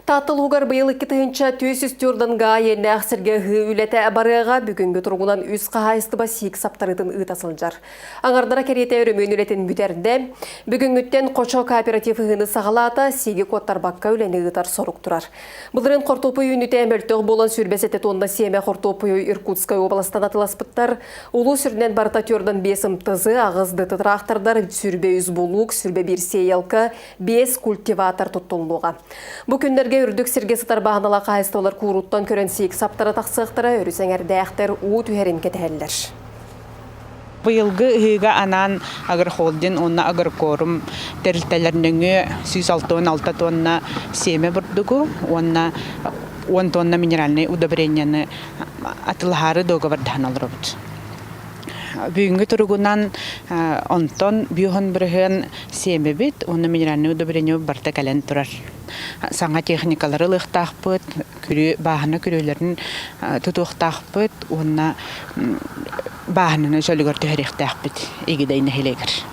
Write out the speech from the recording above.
Татылугар быйыл 2-нча түйсіз түрданға енне ақсырге үлеті барыға бүгінгі тұрғынан үз қағайыстыба сиік саптарытын ұтасылжар. Аңардара керете өрімін үлетін бүтерінде бүгінгіттен Қочо кооператив ғыны сағалата сигі коттар баққа үлені ұтар сорук тұрар. Бұлырын қортопы үніте әмөлтіғ болан сүрбесеті тонна семе қортопы Иркутскай областан атыласпыттар, ұлу сүрінен барта түрдан бесім тызы ағызды тұтырақтардар сүрбе үз болук, сүрбе бір сейелкі, 5 культиватор тұттылуға. Бұл күндерге үрдік сірге сытар бағынала қайыстылар куруттан көрен сейік саптара тақсықтыра өрісеңер дәқтер ұт үйерін кетәлілер. Быйылгы ыйга анан агар холдин онна агар корум терилтелернеңе 106 тонна семе бурдугу, онна 10 тонна минеральный удобренияны атылхары договор даналырыбыт. Бүгінгі тұрғынан онтон бүйін бірген семе бит, оны минеральный удобрение барта кәлен тұрар. Саңа техникалары лықтақ бұд, бағына күрелерін тұтуқтақ бұд, оны бағынына жөлігір түхеректақ бұд, егідейіне хелегір.